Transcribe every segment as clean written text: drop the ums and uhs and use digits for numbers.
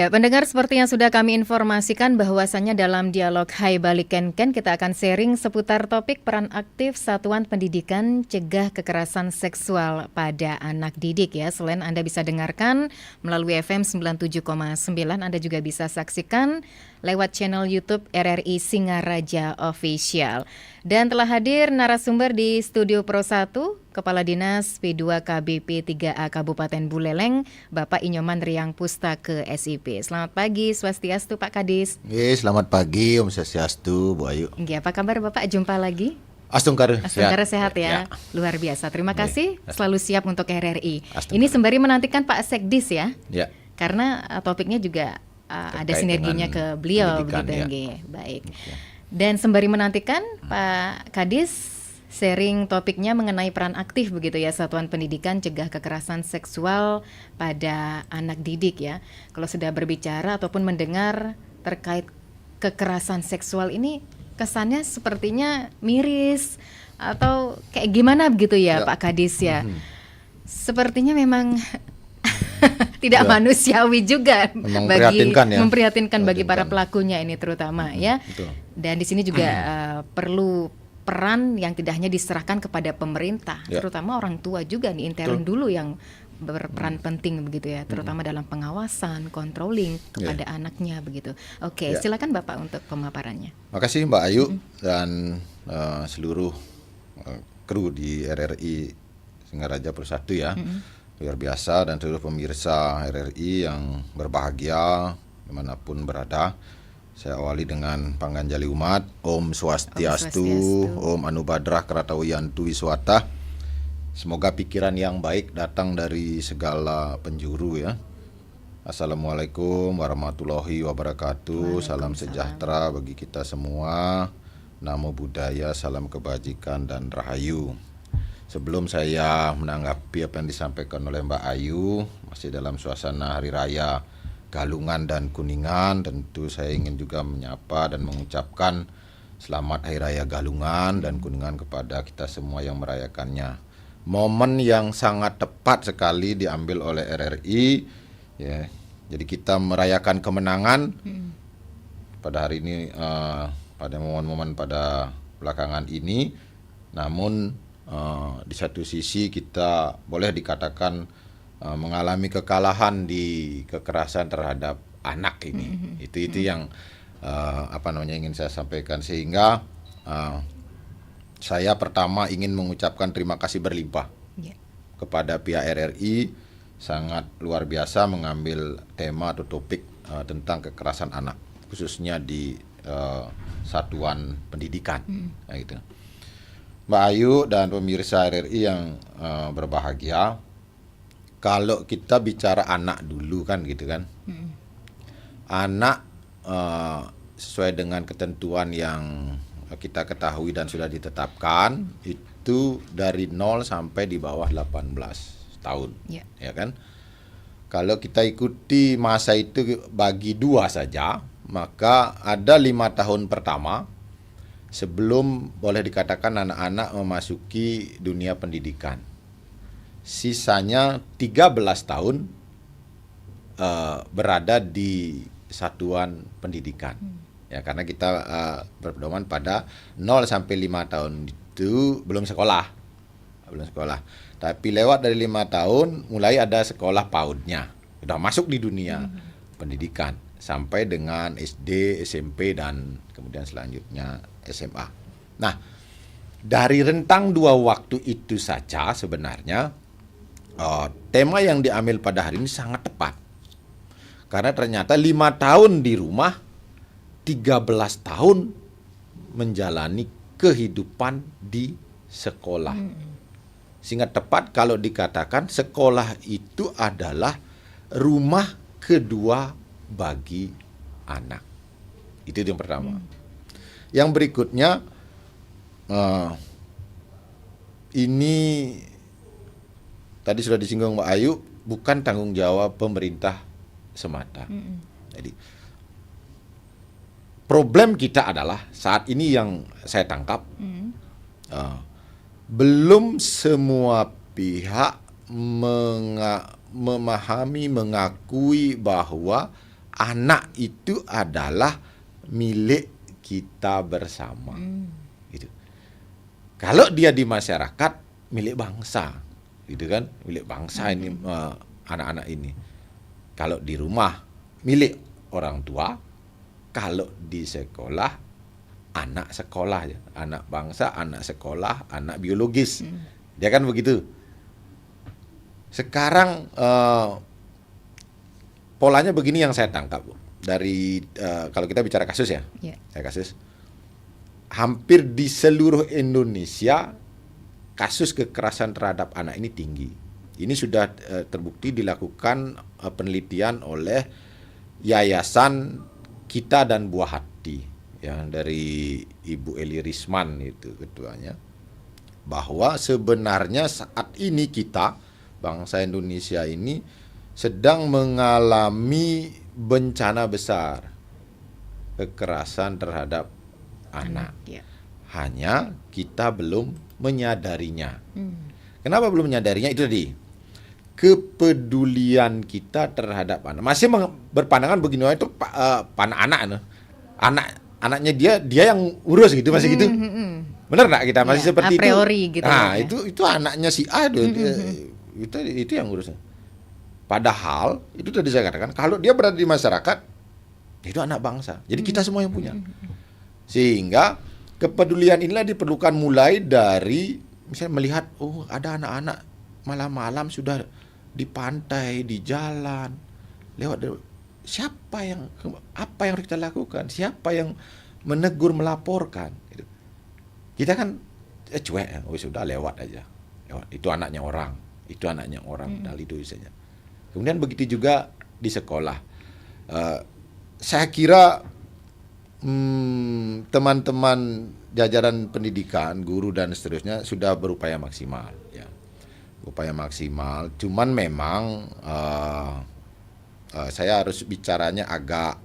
Ya, pendengar, seperti yang sudah kami informasikan bahwasannya dalam dialog Hai Balik Ken kita akan sharing seputar topik peran aktif Satuan Pendidikan Cegah Kekerasan Seksual pada Anak Didik ya. Selain Anda bisa dengarkan melalui FM 97,9, Anda juga bisa saksikan lewat channel YouTube RRI Singaraja Official. Dan telah hadir narasumber di Studio Pro 1, Kepala Dinas P2 KBP 3A Kabupaten Buleleng, Bapak Inyoman Riang Pustake SIP. Selamat pagi, Swastiastu Pak Kadis. Selamat pagi Om Swastiastu, Bu Ayu. Apa kabar Bapak? Jumpa lagi. Astungkara sehat ya. Luar biasa. Terima kasih, selalu siap untuk RRI. Ini sembari menantikan Pak Sekdis ya. Ya. Karena topiknya juga ada sinerginya ke beliau begitu ya. Baik. Dan sembari menantikan Pak Kadis sharing topiknya mengenai peran aktif begitu ya Satuan Pendidikan Cegah Kekerasan Seksual pada Anak Didik ya. Kalau sudah berbicara ataupun mendengar terkait kekerasan seksual ini kesannya sepertinya miris atau kayak gimana begitu ya Pak Kadis ya. Sepertinya memang tidak manusiawi juga memprihatinkan bagi para pelakunya ini terutama ya. Betul. Dan di sini juga perlu peran yang tidak hanya diserahkan kepada pemerintah, terutama orang tua juga nih, intern dulu yang berperan penting begitu ya, terutama dalam pengawasan, controlling kepada anaknya begitu. Oke, silakan Bapak untuk pemaparannya. Makasih Mbak Ayu dan seluruh kru di RRI Singaraja Pro 1 ya. Luar biasa, dan seluruh pemirsa RRI yang berbahagia dimanapun berada. Saya awali dengan pangganjali umat, Om Swastiastu, Om Anubadrah Kratawiyantu Wiswata. Semoga pikiran yang baik datang dari segala penjuru ya. Assalamualaikum warahmatullahi wabarakatuh. Salam sejahtera bagi kita semua. Namo Buddhaya, salam kebajikan dan rahayu. Sebelum saya menanggapi apa yang disampaikan oleh Mbak Ayu, masih dalam suasana Hari Raya Galungan dan Kuningan, tentu saya ingin juga menyapa dan mengucapkan selamat Hari Raya Galungan dan Kuningan kepada kita semua yang merayakannya. Momen yang sangat tepat sekali diambil oleh RRI ya. Jadi kita merayakan kemenangan pada hari ini, pada momen-momen pada belakangan ini. Namun di satu sisi kita boleh dikatakan mengalami kekalahan di kekerasan terhadap anak ini. Itu yang ingin saya sampaikan, sehingga saya pertama ingin mengucapkan terima kasih berlimpah kepada pihak RRI, sangat luar biasa mengambil tema atau topik tentang kekerasan anak, khususnya di satuan pendidikan. Gitu. Mbak Ayu dan pemirsa RRI yang berbahagia, kalau kita bicara anak dulu kan gitu kan, anak sesuai dengan ketentuan yang kita ketahui dan sudah ditetapkan itu dari 0 sampai di bawah 18 tahun, ya kan. Kalau kita ikuti masa itu bagi 2 saja, maka ada 5 tahun pertama sebelum boleh dikatakan anak-anak memasuki dunia pendidikan. Sisanya 13 tahun berada di satuan pendidikan. Ya, karena kita berpedoman pada 0 sampai 5 tahun itu belum sekolah. Tapi lewat dari 5 tahun mulai ada sekolah PAUD-nya. Sudah masuk di dunia pendidikan sampai dengan SD, SMP dan kemudian selanjutnya SMA. Nah, dari rentang 2 waktu itu saja sebenarnya tema yang diambil pada hari ini sangat tepat. Karena ternyata 5 tahun di rumah, 13 tahun menjalani kehidupan di sekolah. Sehingga tepat kalau dikatakan sekolah itu adalah rumah kedua bagi anak. Itu yang pertama. Yang berikutnya, ini tadi sudah disinggung Mbak Ayu, bukan tanggung jawab pemerintah semata. Jadi problem kita adalah saat ini yang saya tangkap, belum semua pihak memahami, mengakui bahwa anak itu adalah milik kita bersama. Gitu. Kalau dia di masyarakat milik bangsa, gitu kan, milik bangsa ini anak-anak ini. Kalau di rumah milik orang tua, kalau di sekolah anak sekolah ya, anak bangsa, anak sekolah, anak biologis, dia kan begitu. Sekarang polanya begini yang saya tangkap, Bu. Dari kalau kita bicara kasus ya, kasus hampir di seluruh Indonesia kasus kekerasan terhadap anak ini tinggi. Ini sudah terbukti dilakukan penelitian oleh Yayasan Kita dan Buah Hati, ya, dari Ibu Eli Risman itu ketuanya, bahwa sebenarnya saat ini kita bangsa Indonesia ini sedang mengalami bencana besar kekerasan terhadap anak. Hanya kita belum menyadarinya. Kenapa belum menyadarinya? Itu tadi, kepedulian kita terhadap anak. Masih berpandangan begini, itu anaknya dia yang urus gitu, masih gitu. Benar nggak kita masih seperti a priori itu? Gitu nah, itu anaknya si A, itu yang urus. Padahal itu tadi saya katakan, kalau dia berada di masyarakat, itu anak bangsa. Jadi kita semua yang punya. Sehingga kepedulian inilah diperlukan mulai dari misalnya melihat, oh ada anak-anak malam-malam sudah di pantai, di jalan, lewat. Apa yang harus kita lakukan? Siapa yang menegur, melaporkan? Kita kan cuek, oh sudah lewat aja. Itu anaknya orang, dan itu isinya. Kemudian begitu juga di sekolah. Saya kira teman-teman jajaran pendidikan, guru dan seterusnya sudah berupaya maksimal, ya. Upaya maksimal. Cuman memang saya harus bicaranya agak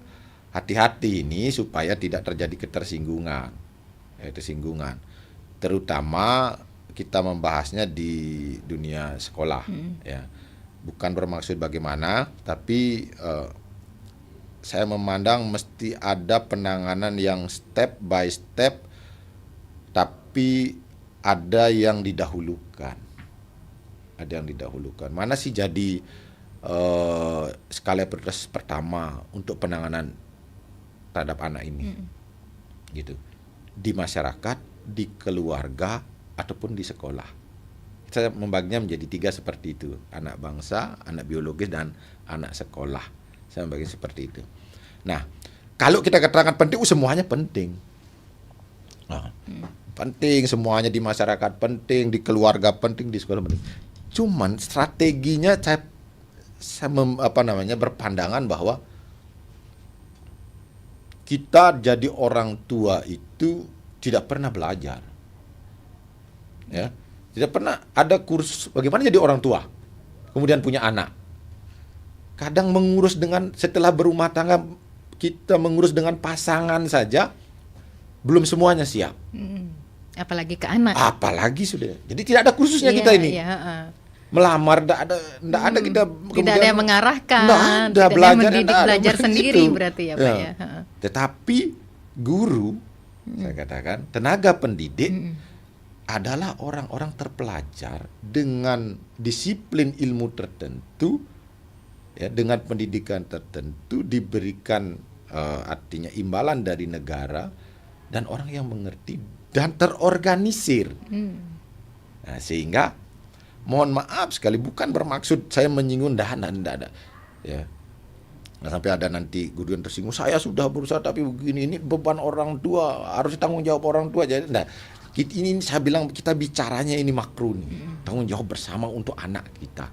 hati-hati ini supaya tidak terjadi ketersinggungan. Terutama kita membahasnya di dunia sekolah, ya. Bukan bermaksud bagaimana, tapi saya memandang mesti ada penanganan yang step by step, tapi ada yang didahulukan. Mana sih jadi skala prioritas pertama untuk penanganan terhadap anak ini? Gitu. Di masyarakat, di keluarga, ataupun di sekolah. Saya membaginya menjadi 3 seperti itu. Anak bangsa, anak biologis, dan anak sekolah. Saya membagi seperti itu. Nah, kalau kita katakan penting, semuanya penting. Penting, semuanya di masyarakat penting, di keluarga penting, di sekolah penting. Cuman strateginya saya berpandangan bahwa kita jadi orang tua itu tidak pernah belajar. Ya. Tidak pernah ada kursus bagaimana jadi orang tua, kemudian punya anak. Kadang setelah berumah tangga, kita mengurus dengan pasangan saja, belum semuanya siap. Apalagi ke anak. Apalagi sudah. Jadi tidak ada kursusnya kita ini. Melamar, tidak ada kita. Tidak ada yang mengarahkan. Tidak ada belajar sendiri gitu. Berarti ya Pak ya. Tetapi guru, saya katakan, tenaga pendidik, adalah orang-orang terpelajar dengan disiplin ilmu tertentu, ya, dengan pendidikan tertentu, diberikan artinya imbalan dari negara, dan orang yang mengerti dan terorganisir. Nah, sehingga mohon maaf sekali, bukan bermaksud saya menyinggung dana, tidak ada, ya. Nah, sampai ada nanti guru yang tersinggung, saya sudah berusaha tapi begini, ini beban orang tua, harus tanggung jawab orang tua. Jadi ini saya bilang, kita bicaranya ini makro nih, tanggung jawab bersama untuk anak kita.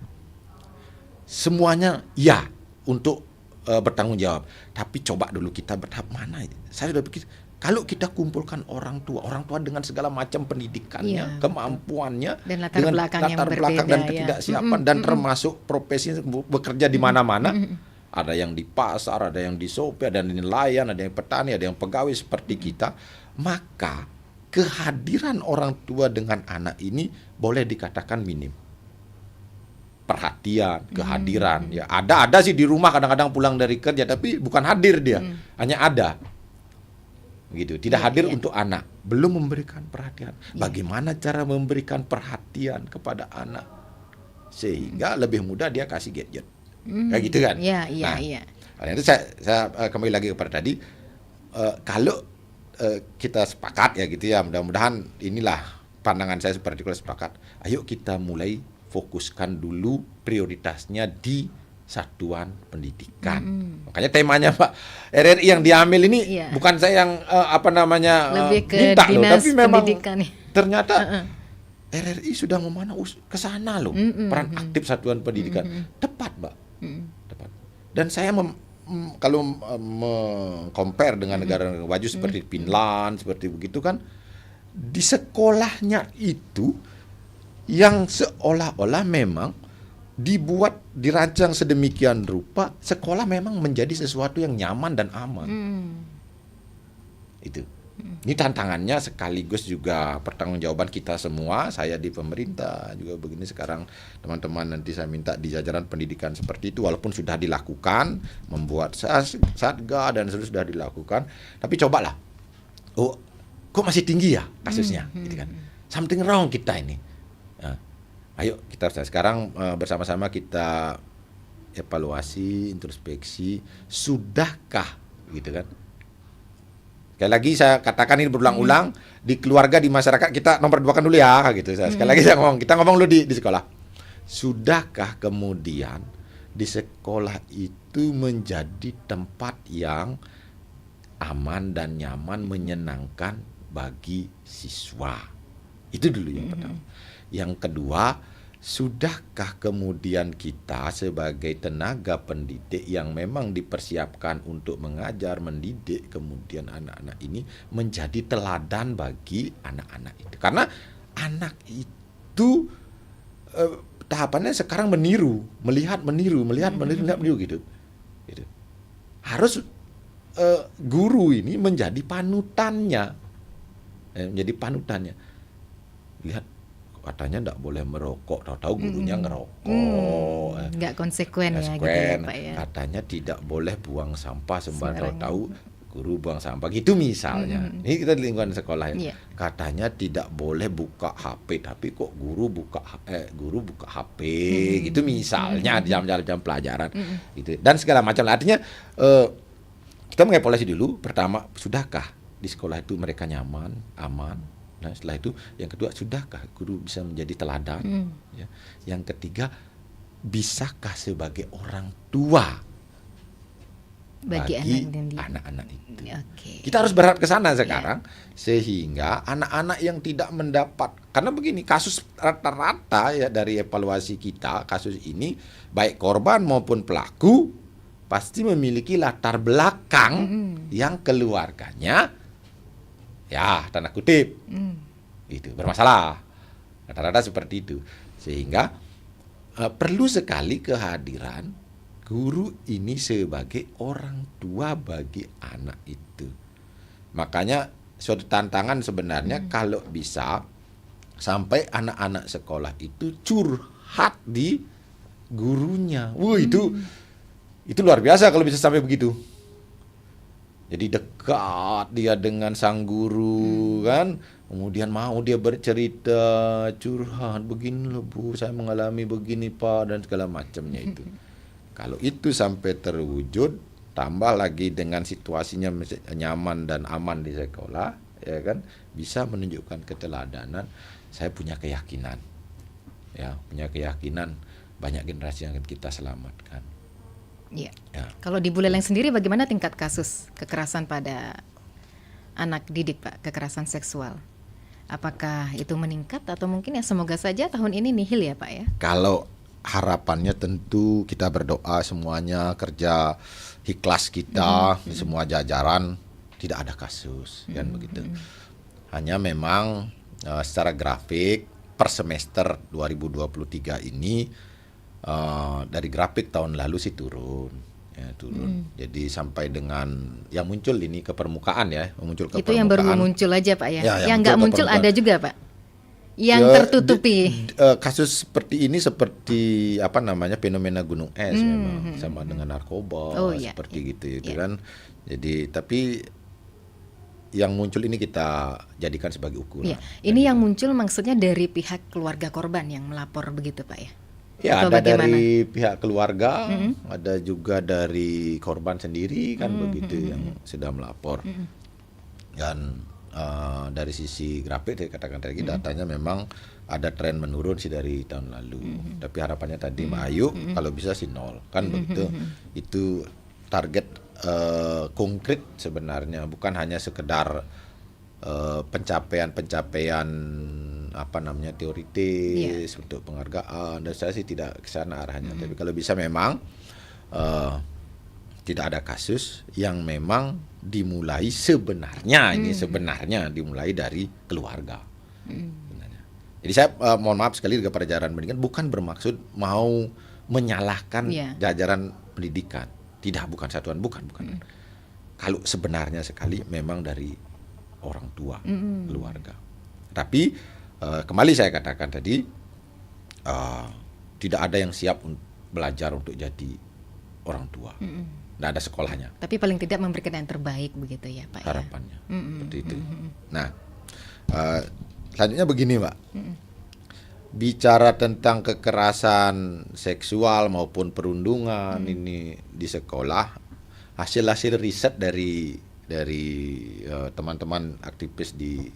Semuanya ya untuk bertanggung jawab, tapi coba dulu kita bertahap mana. Saya sudah pikir, kalau kita kumpulkan orang tua dengan segala macam pendidikannya, kemampuannya, dan latar belakang dan ketidaksiapan, dan termasuk profesi bekerja di mana-mana. Ada yang di pasar, ada yang di sopir, ada yang nelayan, ada yang petani, ada yang pegawai seperti kita. Maka kehadiran orang tua dengan anak ini boleh dikatakan minim. perhatian, kehadiran. Ya ada sih di rumah kadang-kadang pulang dari kerja tapi bukan hadir dia, hanya ada. Gitu, tidak hadir untuk anak, belum memberikan perhatian. Bagaimana cara memberikan perhatian kepada anak sehingga lebih mudah dia kasih gadget, kayak gitu kan? Nah, itu saya kembali lagi kepada tadi, kalau kita sepakat ya gitu ya, mudah-mudahan inilah pandangan saya seperti kalau sepakat. Ayo kita mulai fokuskan dulu prioritasnya di satuan pendidikan. Makanya temanya Pak RRI yang diambil ini bukan saya yang lebih ke minta loh, tapi memang ternyata RRI sudah memanah ke sana loh. Peran aktif satuan pendidikan tepat, Mbak. Tepat. Dan saya kalau compare dengan negara-negara maju seperti Finland, seperti begitu kan, di sekolahnya itu yang seolah-olah memang dirancang sedemikian rupa, sekolah memang menjadi sesuatu yang nyaman dan aman. Itu. Ini tantangannya sekaligus juga pertanggungjawaban kita semua, saya di pemerintah juga begini sekarang, teman-teman nanti saya minta di jajaran pendidikan seperti itu, walaupun sudah dilakukan, membuat satga dan sudah dilakukan, tapi cobalah, kok masih tinggi ya kasusnya, gitu kan? Something wrong kita ini. Nah, ayo kita sekarang bersama-sama kita evaluasi, introspeksi, sudahkah gitu kan? Sekali lagi saya katakan ini berulang-ulang, di keluarga, di masyarakat kita nomor 2-kan dulu ya gitu. Sekali lagi kita ngomong dulu di sekolah. Sudahkah kemudian di sekolah itu menjadi tempat yang aman dan nyaman, menyenangkan bagi siswa? Itu dulu yang pertama. Yang kedua, sudahkah kemudian kita sebagai tenaga pendidik yang memang dipersiapkan untuk mengajar, mendidik kemudian anak-anak ini menjadi teladan bagi anak-anak itu? Karena anak itu tahapannya sekarang melihat meniru gitu. Harus guru ini menjadi panutannya. Lihat, katanya enggak boleh merokok, tahu-tahu gurunya ngerokok. Nggak konsekuen ya gitu ya, Pak ya. Katanya tidak boleh buang sampah sembarangan, tahu guru buang sampah gitu misalnya. Ini kita di lingkungan sekolah ya. Katanya tidak boleh buka HP, tapi kok guru buka HP gitu misalnya di jam-jam pelajaran gitu. Dan segala macam. Artinya kita mengevaluasi dulu, pertama, sudahkah di sekolah itu mereka nyaman, aman? Nah, setelah itu yang kedua, sudahkah guru bisa menjadi teladan? Ya. Yang ketiga, bisakah sebagai orang tua bagi anak-anak itu? Kita harus berharap ke sana sekarang, sehingga anak-anak yang tidak mendapat, karena begini, kasus rata-rata ya dari evaluasi kita, kasus ini baik korban maupun pelaku pasti memiliki latar belakang yang keluarganya ya tanda kutip itu bermasalah, rata-rata seperti itu, sehingga perlu sekali kehadiran guru ini sebagai orang tua bagi anak itu. Makanya suatu tantangan sebenarnya kalau bisa sampai anak-anak sekolah itu curhat di gurunya. Itu luar biasa kalau bisa sampai begitu. Jadi dekat dia dengan sang guru kan, kemudian mau dia bercerita, curhat, begini loh Bu, saya mengalami begini Pak, dan segala macamnya itu. Kalau itu sampai terwujud, tambah lagi dengan situasinya nyaman dan aman di sekolah, ya kan, bisa menunjukkan keteladanan. Saya punya keyakinan, banyak generasi yang akan kita selamatkan. Ya. Kalau di Buleleng sendiri bagaimana tingkat kasus kekerasan pada anak didik, Pak, kekerasan seksual? Apakah itu meningkat atau mungkin ya semoga saja tahun ini nihil ya, Pak ya? Kalau harapannya tentu kita berdoa semuanya, kerja ikhlas kita di semua jajaran tidak ada kasus kan begitu. Hanya memang secara grafik per semester 2023 ini dari grafik tahun lalu sih turun. Jadi sampai dengan yang muncul ini ke permukaan ya, muncul ke itu permukaan. yang baru muncul aja Pak ya. Yang nggak muncul ada juga Pak. yang tertutupi. Kasus seperti ini seperti fenomena gunung es memang sama dengan narkoba seperti gitu kan. Jadi tapi yang muncul ini kita jadikan sebagai ukuran. Iya. Ini yang muncul maksudnya dari pihak keluarga korban yang melapor begitu Pak ya? Ya, atau ada bagaimana? Dari pihak keluarga, ada juga dari korban sendiri kan begitu yang sudah melapor. Dan dari sisi grafik saya katakan tadi datanya memang ada tren menurun sih dari tahun lalu. Tapi harapannya tadi Mbak Ayu kalau bisa sih 0 kan begitu. Itu target konkret sebenarnya, bukan hanya sekedar pencapaian teoritis untuk penghargaan. Dan saya sih tidak ke sana arahnya. Tapi kalau bisa memang tidak ada kasus yang memang dimulai sebenarnya dimulai dari keluarga. Jadi saya mohon maaf sekali kepada jajaran pendidikan, bukan bermaksud mau menyalahkan jajaran pendidikan. Tidak, bukan satuan, bukan. Kalau sebenarnya sekali memang dari orang tua, keluarga. Tapi kembali saya katakan tadi, tidak ada yang siap belajar untuk jadi orang tua. Tidak ada sekolahnya. Tapi paling tidak memberikan yang terbaik begitu ya Pak. Harapannya seperti itu. Nah, selanjutnya begini Mbak. Bicara tentang kekerasan seksual maupun perundungan ini di sekolah, hasil riset dari teman-teman aktivis di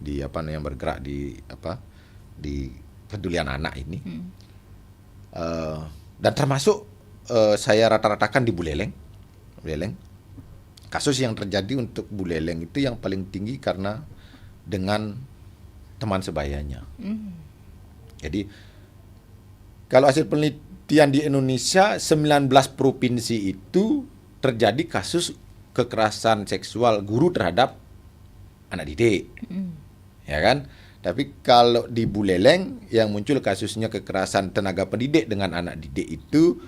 yang bergerak di pedulian anak ini, dan termasuk saya rata-ratakan di Buleleng, kasus yang terjadi untuk Buleleng itu yang paling tinggi karena dengan teman sebayanya. Jadi kalau hasil penelitian di Indonesia 19 provinsi itu terjadi kasus kekerasan seksual guru terhadap anak didik. Ya kan? Tapi kalau di Buleleng yang muncul kasusnya kekerasan tenaga pendidik dengan anak didik itu,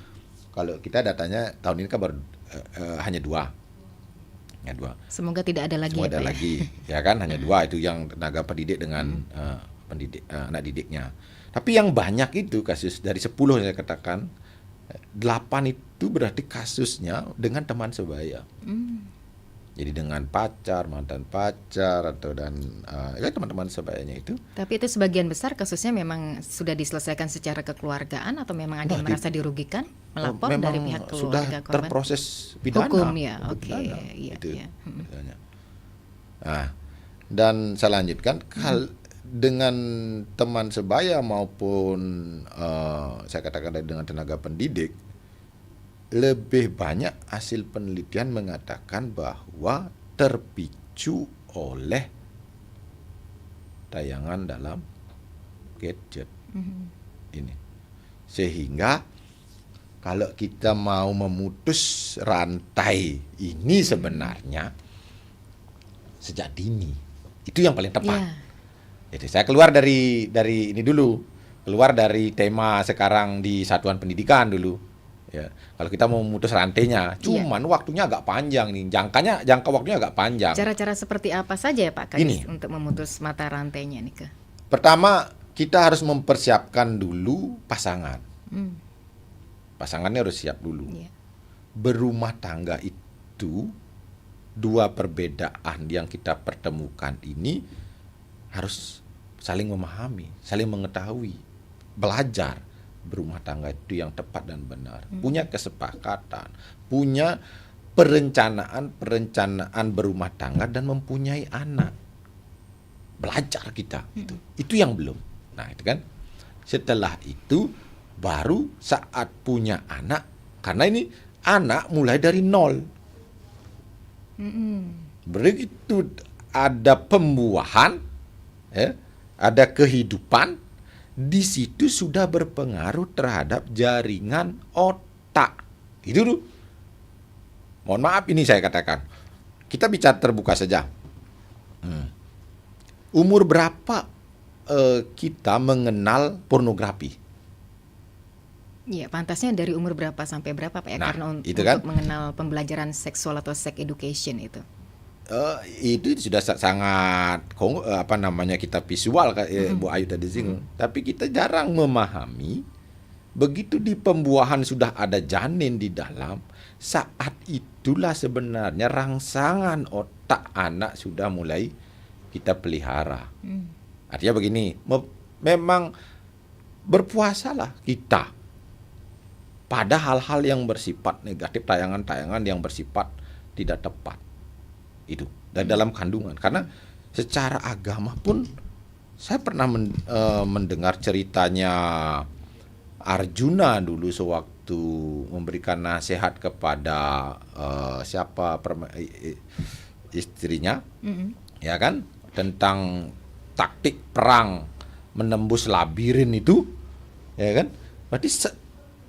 kalau kita datanya tahun ini kan baru hanya 2. Semoga tidak ada lagi. Semoga ada lagi, ya kan? Hanya 2 itu yang tenaga pendidik dengan anak didiknya. Tapi yang banyak itu kasus dari 10 saya katakan 8 itu berarti kasusnya dengan teman sebaya. Jadi dengan pacar, mantan pacar atau teman-teman sebayanya itu. Tapi itu sebagian besar kasusnya memang sudah diselesaikan secara kekeluarganegaraan atau memang ada yang merasa dirugikan melapor dari pihak keluarga sudah korban? Terproses pidana. Hukum ya, oke. Nah, dan saya lanjutkan dengan teman sebaya maupun saya katakan dengan tenaga pendidik, lebih banyak hasil penelitian mengatakan bahwa terpicu oleh tayangan dalam gadget ini. Sehingga kalau kita mau memutus rantai ini sebenarnya sejak dini, itu yang paling tepat. Jadi saya keluar dari ini dulu, keluar dari tema sekarang di satuan pendidikan dulu. Ya, kalau kita mau memutus rantainya, cuman waktunya agak panjang nih, jangka waktunya agak panjang. Cara-cara seperti apa saja ya Pak Kadis untuk memutus mata rantainya nih ke? Pertama, kita harus mempersiapkan dulu pasangan. Pasangannya harus siap dulu. Berumah tangga itu 2 perbedaan yang kita pertemukan ini harus saling memahami, saling mengetahui, belajar. Berumah tangga itu yang tepat dan benar, punya kesepakatan, punya perencanaan berumah tangga dan mempunyai anak. Belajar kita itu yang belum. Nah itu kan, setelah itu baru saat punya anak, karena ini anak mulai dari 0. Begitu ada pembuahan, ada kehidupan. Di situ sudah berpengaruh terhadap jaringan otak. Itu dulu. Mohon maaf ini saya katakan. Kita bicara terbuka saja. Umur berapa kita mengenal pornografi? Iya, pantasnya dari umur berapa sampai berapa Pak ya? Nah, karena untuk kan? mengenal pembelajaran seksual atau sex education itu. itu sudah sangat kita visual Bu Ayu tadi singgung. Tapi kita jarang memahami begitu di pembuahan sudah ada janin di dalam, saat itulah sebenarnya rangsangan otak anak sudah mulai kita pelihara. Artinya begini, memang berpuasalah kita pada hal-hal yang bersifat negatif, tayangan-tayangan yang bersifat tidak tepat. Itu dari dalam kandungan, karena secara agama pun saya pernah mendengar ceritanya Arjuna dulu sewaktu memberikan nasihat kepada istrinya, ya kan, tentang taktik perang menembus labirin itu, ya kan, berarti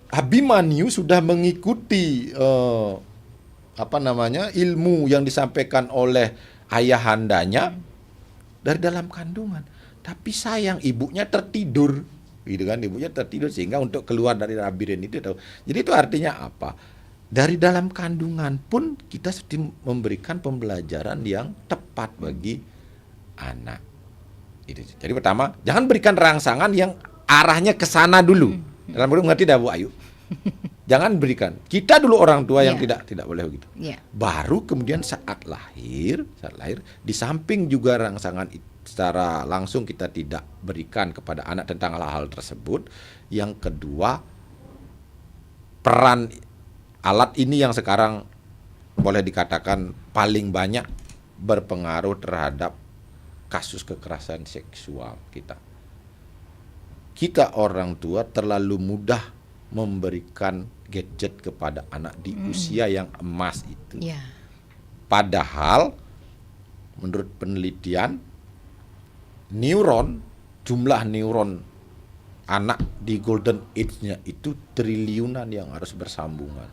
Abimanyu sudah mengikuti ilmu yang disampaikan oleh ayahandanya dari dalam kandungan. Tapi sayang ibunya tertidur, gitu kan? Ibunya tertidur sehingga untuk keluar dari labirin itu tahu. Jadi itu artinya apa? Dari dalam kandungan pun kita sudah memberikan pembelajaran yang tepat bagi anak. Itu. Jadi pertama, jangan berikan rangsangan yang arahnya ke sana dulu. Dalam mengerti dah Bu Ayu? Jangan berikan. Kita dulu orang tua yang tidak boleh begitu. Baru kemudian saat lahir, di samping juga rangsangan secara langsung kita tidak berikan kepada anak tentang hal-hal tersebut. Yang kedua, peran alat ini yang sekarang boleh dikatakan paling banyak berpengaruh terhadap kasus kekerasan seksual kita. Kita orang tua terlalu mudah memberikan gadget kepada anak di usia yang emas itu. Padahal menurut penelitian jumlah neuron anak di golden age-nya itu triliunan yang harus bersambungan.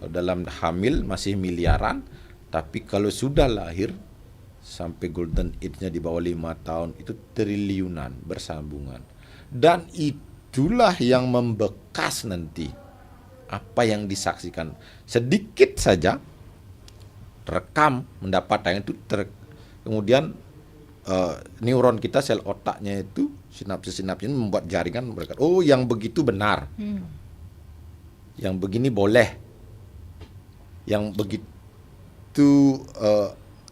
Dalam hamil masih miliaran, tapi kalau sudah lahir sampai golden age-nya di bawah 5 tahun itu triliunan bersambungan. Dan itulah yang membekas nanti apa yang disaksikan. Sedikit saja rekam mendapat tayangan itu kemudian neuron kita, sel otaknya itu sinapsis-sinapsis membuat jaringan berkata, oh yang begitu benar, yang begini boleh, yang begitu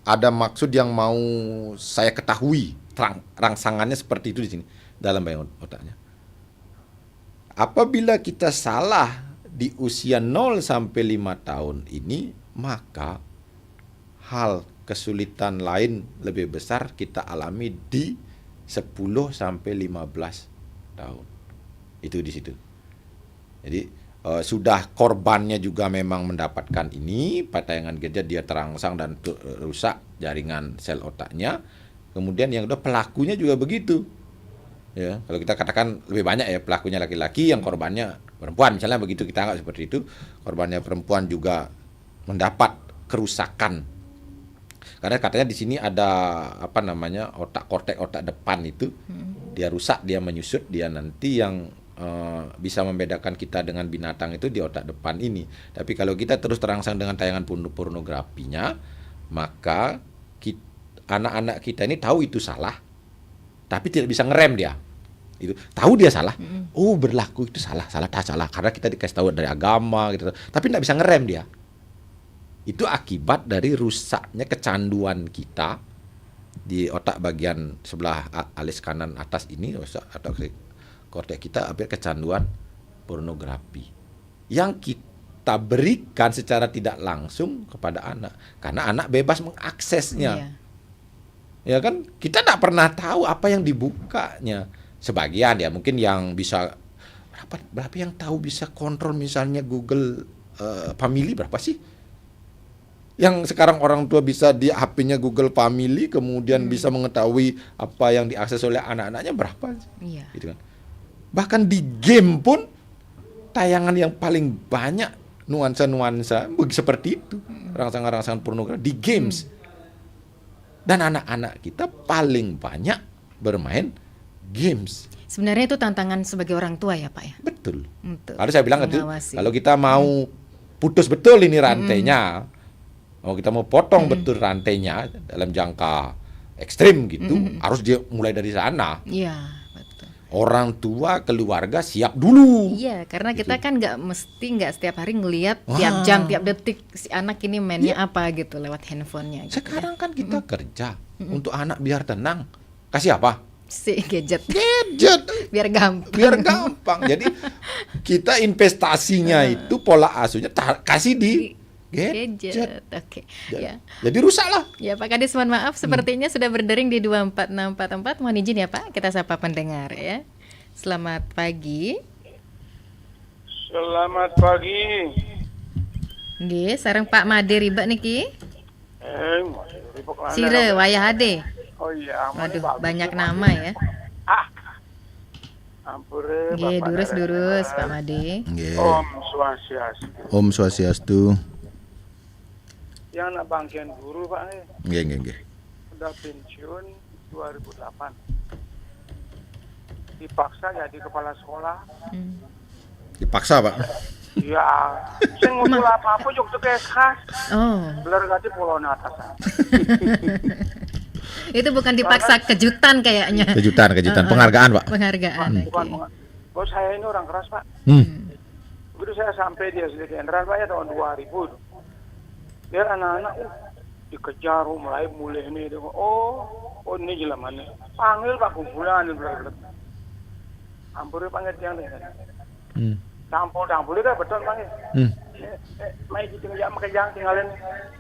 ada maksud yang mau saya ketahui, rangsangannya seperti itu di sini dalam bayangan otaknya. Apabila kita salah di usia 0 sampai 5 tahun ini, maka hal kesulitan lain lebih besar kita alami di 10 sampai 15 tahun. Itu di situ. Jadi sudah korbannya juga memang mendapatkan ini, tayangan gadget, dia terangsang dan rusak jaringan sel otaknya. Kemudian yang kedua pelakunya juga begitu. Ya, kalau kita katakan lebih banyak ya pelakunya laki-laki, yang korbannya perempuan, misalnya begitu kita anggap seperti itu, korbannya perempuan juga mendapat kerusakan. Karena katanya di sini ada otak korteks otak depan itu dia rusak, dia menyusut, dia nanti yang bisa membedakan kita dengan binatang itu di otak depan ini. Tapi kalau kita terus terangsang dengan tayangan pornografinya, maka anak-anak kita ini tahu itu salah, tapi tidak bisa ngerem dia. Itu tahu dia salah, oh berlaku itu salah karena kita dikasih tahu dari agama gitu, tapi tidak bisa ngerem dia. Itu akibat dari rusaknya kecanduan kita di otak bagian sebelah alis kanan atas ini, atau korteks kita, hampir kecanduan pornografi yang kita berikan secara tidak langsung kepada anak, karena anak bebas mengaksesnya. Ya kan, kita tidak pernah tahu apa yang dibukanya. Sebagian ya mungkin yang bisa berapa yang tahu bisa kontrol misalnya Google Family berapa sih? Yang sekarang orang tua bisa di HP-nya Google Family, kemudian bisa mengetahui apa yang diakses oleh anak-anaknya berapa sih? Gitu kan. Bahkan di game pun tayangan yang paling banyak nuansa-nuansa seperti itu, rangsangan-rangsangan pornografi di games. Dan anak-anak kita paling banyak bermain games. Sebenarnya itu tantangan sebagai orang tua ya Pak ya? Betul. Kalau saya bilang itu, kalau kita mau putus betul ini rantainya, Kalau kita mau potong betul rantainya dalam jangka ekstrim gitu, harus dia mulai dari sana. Iya, betul. Orang tua, keluarga siap dulu. Iya, karena Gitu. kita kan nggak setiap hari ngelihat tiap jam, tiap detik si anak ini mainnya apa gitu lewat handphonenya. Gitu. Sekarang kan kita kerja untuk anak biar tenang. Kasih apa? Si gadget Gadget. biar gampang. Biar gampang. Jadi kita investasinya itu pola asuhnya kasih di gadget. Oke. Jadi, Ya. jadi rusak lah. Ya Pak Kadis, mohon maaf sepertinya sudah berdering di 24644. Mohon izin ya Pak, kita sapa pendengar ya. Selamat pagi. Selamat pagi. Nggih, sareng Pak Made riba niki. Masih ribok lana. Sire wayah ade. Oh iya, Waduh, banyak nama ya. Ampure Nggih, Bapak durus-durus Narendra. Pak Made. Nggih. Om Swastiastu. Om Swastiastu. Yang nak bangkian guru Pak Nggih. udah pensiun 2008. Dipaksa jadi kepala sekolah. Dipaksa, Pak. Iya, sing ngutul apa-apa juk teke khas. Oh, Beler gati pulau atasan. itu bukan dipaksa, kejutan kayaknya. Kejutan, penghargaan, Pak. Penghargaan. Bukan, oke. bos saya ini orang keras Pak. Begitu saya sampai di SD General Pak ya tahun 2000. Biar anak-anak dikejar mulai ini dia, oh ini jelamannya panggil Pak kumpulan bener-bener ampure panggil tiang deh tampol itu beton panggil main di tinggal jam kerjaan tinggalin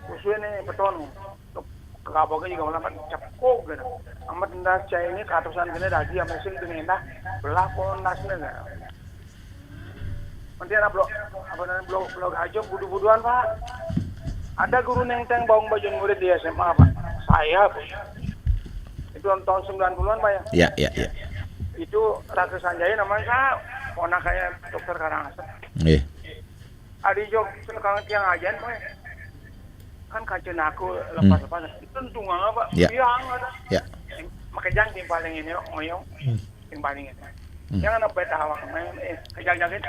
usulnya nih beton kaboknya juga malah cepuk gitu amat ndas cai ini katusan gini lagi yang mesin dengan dah belah pohon nasnya gitu nanti anak blok aja budu-buduan Pak. Ada guru nenteng bawang baju murid di SMA Pak. Saya Pak. Itu tahun 90-an Pak ya. Iya. Itu Raka Sanjaya namanya saya. Pona kayak dokter Karangasem. Nggih. Adi jok sekarang tiang ajan Pak. Kan kajian aku lepas-lepas. Itu tungang Pak. Ya. Tiang ada. Ya. Makanya yang paling ini ngoyong. Yang paling ini. Jangan apa tawa kemarin. Kejang-jangin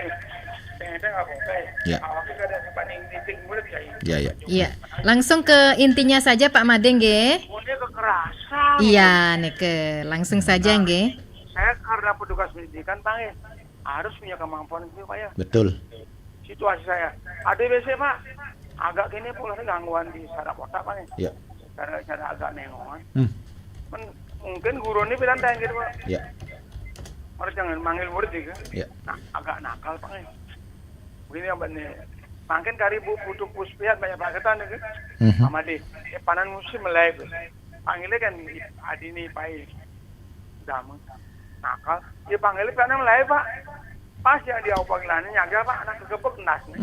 Tengah nggak boleh. Ya. Awalnya ada paling titik murid kayak. Iya. Iya, langsung ke intinya saja Pak Made nggih. Mulai kekerasan. Iya, nike langsung saja nggih. Saya karena petugas pendidikan Pak harus punya kemampuan itu Pak ya. Betul. Situasi saya. ADBC Pak. Agak gini pula gangguan di saraf otak Pak Iya. Cara agak nengongan. Mungkin guru ini bilang gitu Pak. Iya. Harus jangan manggil murid gitu. Iya. Nah, agak nakal Pak Begini apa nih? Makin kari butuh puspiat banyak paketan gitu. Sama deh. Panan musim mulai. Panggilnya kan adi nih Pak. Damu. Nakal. Dia panggilnya panan mulai Pak. Pas yang dia panggilannya nyaga Pak. Anak kegebek nas nih.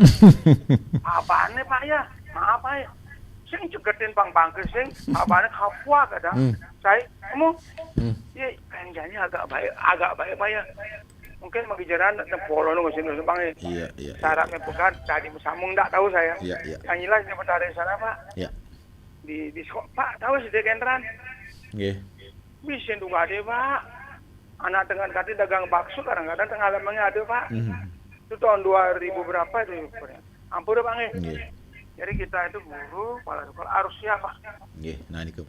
Apaan nih Pak ya? Maaf Pak ya. Sing cegetin bang-bang sing. Apaan kapua kadang. Saya, kamu? Iya, kayaknya agak baik Pak ya. Mungkin mengijaran polo nunggu sini Bang. Iya. Syaratnya bukan tadi sambung enggak tahu saya. Iya. Yang jelas di dari sana Pak. Iya. Di sekolah Pak, tahu sih dekenran. Nggih. Bisa juga ada Pak. Anak dengan kati dagang bakso kadang-kadang tengah lemangnya ada Pak. Itu tahun 2000 berapa itu? Ampun Bang. Nggih. Jadi kita itu guru, kepala sekolah harus siap Pak. Nggih. Nah niku.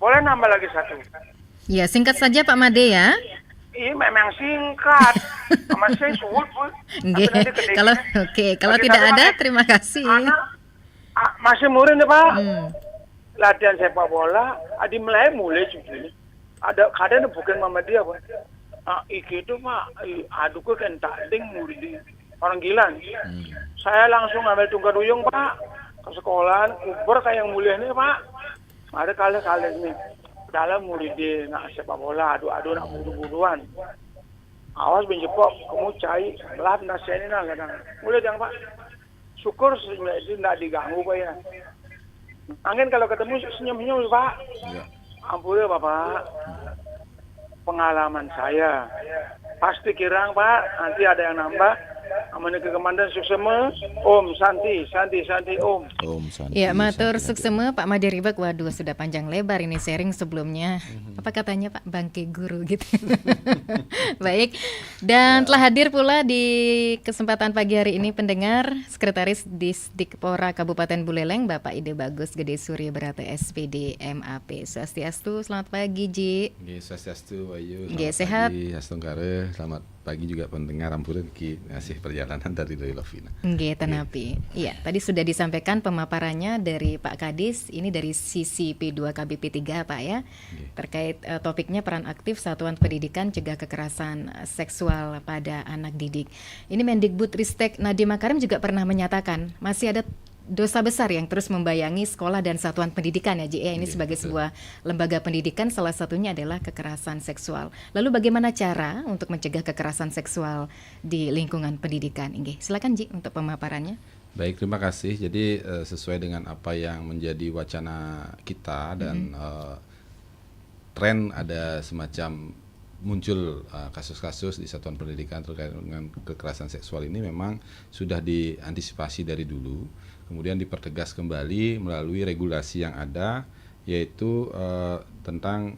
Boleh nambah lagi satu. Ya, singkat saja Pak Made ya. Iya memang singkat. Sama saya suwut Bu. Nggih. Kalau tidak ada terima kasih. Anak masih murid nih Pak. Latihan sepak bola, adi mulai juga. Ada kadang bukan mama dia Pak. Iki itu Pak, aduh kok kan tanding murid orang gila nih. Saya langsung ambil tunggal duyung Pak ke sekolahan, uber kayak yang mulia nih Pak. Ada kali-kali nih. Dalam murid dia nak sepak bola, adu-adu nak budu-buduan. Awas benjepok, kamu cai, lat nasihatnya nah kadang. Mulai jangan Pak. Syukur itu tidak diganggu Pak ya. Angin kalau ketemu senyum-senyum Pak. Iya. Ampun ya Bapak. Pengalaman saya. Pasti kirang Pak, nanti ada yang nambah. Amane ke Komandan Suksema, Om Santi, Om. Om Santi. Ya, matur Santi. suksema Pak Madiribak. Waduh, sudah panjang lebar ini sharing sebelumnya. Apa katanya Pak? Bangke guru gitu. Baik. Dan telah hadir pula di kesempatan pagi hari ini pendengar Sekretaris Disdikpora Kabupaten Buleleng Bapak Ide Bagus Gede Surya Berata SPD MAP. Swastiastu, selamat pagi Ji. Nggih, swastiastu Ayu. Nggih, sehat. Hastungkare, selamat pagi juga pendengar Ampureun ki ngasih perjalanan dari Doi Lovina. Nggih, tenapi. Iya, tadi sudah disampaikan pemaparannya dari Pak Kadis, ini dari sisi P2 KBP 3 Pak ya. Terkait topiknya peran aktif Satuan Pendidikan Cegah Kekerasan Seksual pada Anak Didik. Ini Mendikbudristek Nadiem Makarim juga pernah menyatakan masih ada dosa besar yang terus membayangi sekolah dan satuan pendidikan ya Ji. Ini sebagai sebuah lembaga pendidikan, salah satunya adalah kekerasan seksual. Lalu bagaimana cara untuk mencegah kekerasan seksual di lingkungan pendidikan? Silakan Ji untuk pemaparannya. Baik, terima kasih. Jadi sesuai dengan apa yang menjadi wacana kita dan tren ada semacam muncul kasus-kasus di satuan pendidikan terkait dengan kekerasan seksual ini memang sudah diantisipasi dari dulu. Kemudian dipertegas kembali melalui regulasi yang ada, yaitu tentang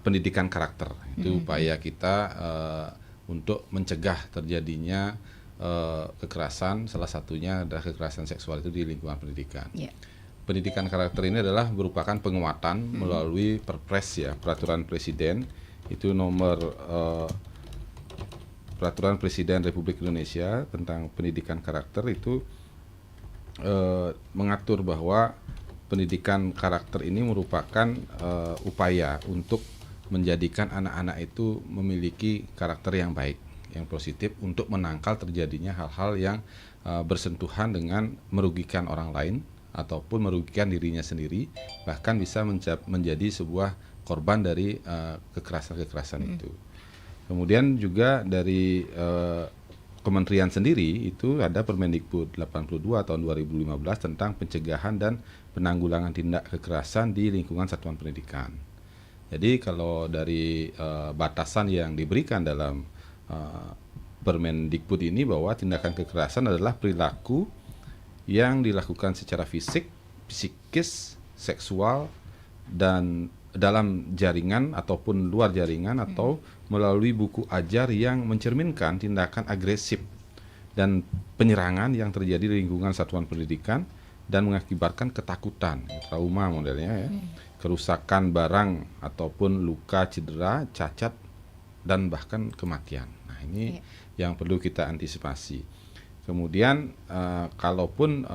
pendidikan karakter. Itu upaya kita untuk mencegah terjadinya kekerasan, salah satunya adalah kekerasan seksual itu di lingkungan pendidikan. Pendidikan karakter ini adalah merupakan penguatan melalui Perpres ya, peraturan presiden itu nomor peraturan presiden Republik Indonesia tentang pendidikan karakter itu mengatur bahwa pendidikan karakter ini merupakan upaya untuk menjadikan anak-anak itu memiliki karakter yang baik, yang positif untuk menangkal terjadinya hal-hal yang bersentuhan dengan merugikan orang lain ataupun merugikan dirinya sendiri, bahkan bisa menjadi sebuah korban dari kekerasan-kekerasan itu. Kemudian juga dari Kementerian sendiri itu ada Permendikbud 82 tahun 2015 tentang pencegahan dan penanggulangan tindak kekerasan di lingkungan satuan pendidikan. Jadi kalau dari batasan yang diberikan dalam Permendikbud ini bahwa tindakan kekerasan adalah perilaku yang dilakukan secara fisik, psikis, seksual, dan dalam jaringan ataupun luar jaringan atau melalui buku ajar yang mencerminkan tindakan agresif dan penyerangan yang terjadi di lingkungan satuan pendidikan dan mengakibatkan ketakutan, trauma modelnya ya, kerusakan barang ataupun luka, cedera, cacat, dan bahkan kematian. Nah ini yang perlu kita antisipasi. Kemudian kalaupun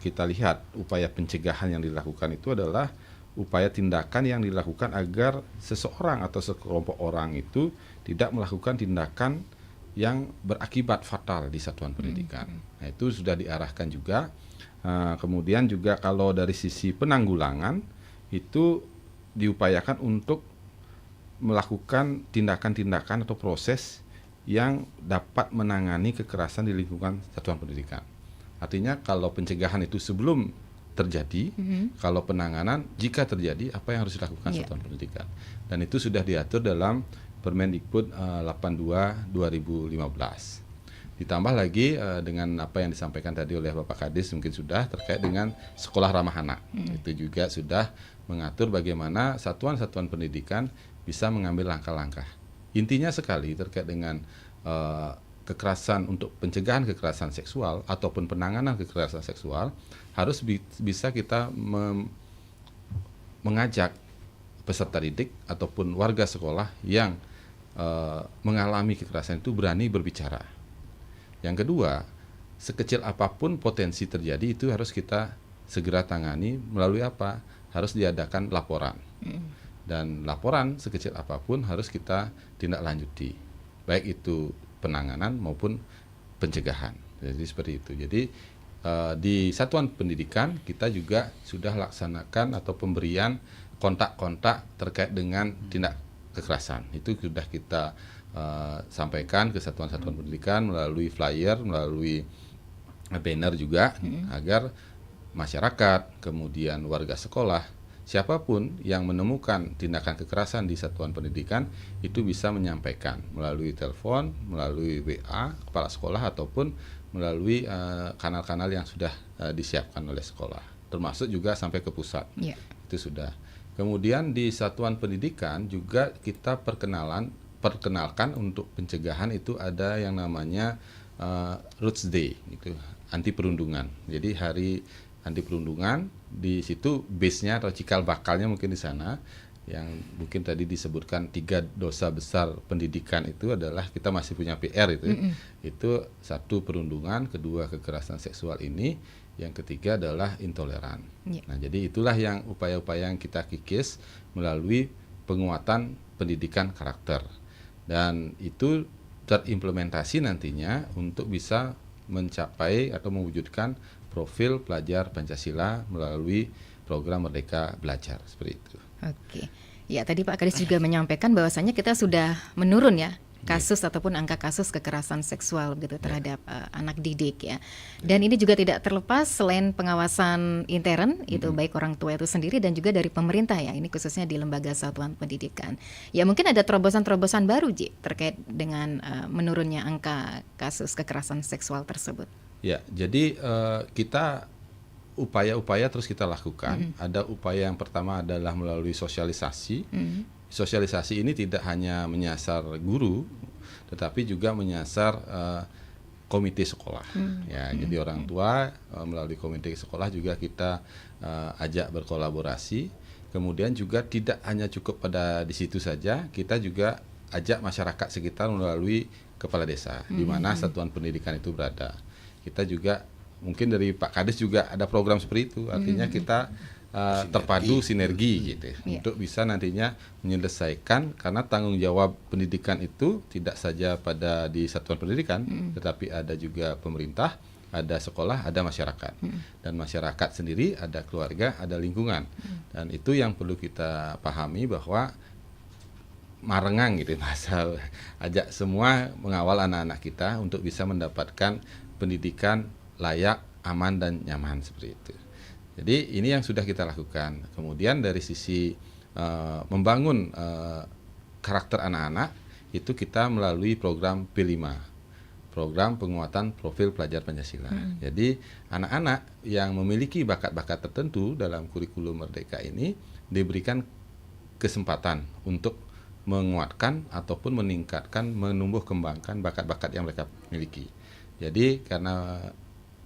kita lihat upaya pencegahan yang dilakukan itu adalah upaya tindakan yang dilakukan agar seseorang atau sekelompok orang itu tidak melakukan tindakan yang berakibat fatal di satuan pendidikan. Nah, itu sudah diarahkan juga. Kemudian juga kalau dari sisi penanggulangan itu diupayakan untuk melakukan tindakan-tindakan atau proses yang dapat menangani kekerasan di lingkungan satuan pendidikan. Artinya kalau pencegahan itu sebelum terjadi, kalau penanganan jika terjadi apa yang harus dilakukan satuan pendidikan. Dan itu sudah diatur dalam Permendikbud 82 2015. Ditambah lagi dengan apa yang disampaikan tadi oleh Bapak Kadis mungkin sudah terkait dengan sekolah ramah anak. Itu juga sudah mengatur bagaimana satuan-satuan pendidikan bisa mengambil langkah-langkah. Intinya sekali terkait dengan kekerasan untuk pencegahan kekerasan seksual ataupun penanganan kekerasan seksual harus bisa kita mengajak peserta didik ataupun warga sekolah yang mengalami kekerasan itu berani berbicara. Yang kedua, sekecil apapun potensi terjadi itu harus kita segera tangani melalui apa? Harus diadakan laporan. Dan laporan sekecil apapun harus kita tindak lanjuti. Baik itu penanganan maupun pencegahan. Jadi seperti itu. Jadi di satuan pendidikan kita juga sudah laksanakan atau pemberian kontak-kontak terkait dengan tindak kekerasan. Itu sudah kita sampaikan ke satuan-satuan pendidikan melalui flyer, melalui banner juga agar masyarakat, kemudian warga sekolah siapapun yang menemukan tindakan kekerasan di satuan pendidikan itu bisa menyampaikan melalui telepon, melalui WA kepala sekolah ataupun melalui kanal-kanal yang sudah disiapkan oleh sekolah, termasuk juga sampai ke pusat. Yeah. Itu sudah. Kemudian di satuan pendidikan juga kita perkenalkan untuk pencegahan itu ada yang namanya Roots Day, gitu, anti perundungan. Jadi hari anti perundungan, di situ base-nya atau cikal bakalnya mungkin di sana, yang mungkin tadi disebutkan 3 dosa besar pendidikan itu adalah kita masih punya PR itu. Itu 1 perundungan, kedua kekerasan seksual ini, yang ketiga adalah intoleran. Yeah. Nah, jadi itulah yang upaya-upaya yang kita kikis melalui penguatan pendidikan karakter. Dan itu terimplementasi nantinya untuk bisa mencapai atau mewujudkan profil pelajar Pancasila melalui program Merdeka Belajar, seperti itu. Oke. Ya, tadi Pak Kadis juga menyampaikan bahwasannya kita sudah menurun ya kasus ataupun angka kasus kekerasan seksual gitu terhadap anak didik ya. Dan ini juga tidak terlepas selain pengawasan intern itu baik orang tua itu sendiri dan juga dari pemerintah ya. Ini khususnya di lembaga satuan pendidikan. Ya mungkin ada terobosan-terobosan baru Ji terkait dengan menurunnya angka kasus kekerasan seksual tersebut. Ya, jadi kita upaya-upaya terus kita lakukan. Ada upaya yang pertama adalah melalui sosialisasi. Sosialisasi ini tidak hanya menyasar guru, tetapi juga menyasar komite sekolah. Ya, jadi orang tua melalui komite sekolah juga kita ajak berkolaborasi. Kemudian juga tidak hanya cukup pada di situ saja, kita juga ajak masyarakat sekitar melalui kepala desa, di mana satuan pendidikan itu berada. Kita juga mungkin dari Pak Kadis juga ada program seperti itu, artinya kita terpadu sinergi gitu untuk bisa nantinya menyelesaikan, karena tanggung jawab pendidikan itu tidak saja pada di satuan pendidikan, tetapi ada juga pemerintah, ada sekolah, ada masyarakat, dan masyarakat sendiri ada keluarga, ada lingkungan, dan itu yang perlu kita pahami bahwa marengang gitu bahasa, ajak semua mengawal anak-anak kita untuk bisa mendapatkan pendidikan layak, aman dan nyaman seperti itu. Jadi ini yang sudah kita lakukan. Kemudian dari sisi membangun karakter anak-anak itu kita melalui program P5, program penguatan profil pelajar Pancasila. Jadi anak-anak yang memiliki bakat-bakat tertentu dalam kurikulum Merdeka ini diberikan kesempatan untuk menguatkan ataupun meningkatkan, menumbuh kembangkan bakat-bakat yang mereka miliki. Jadi karena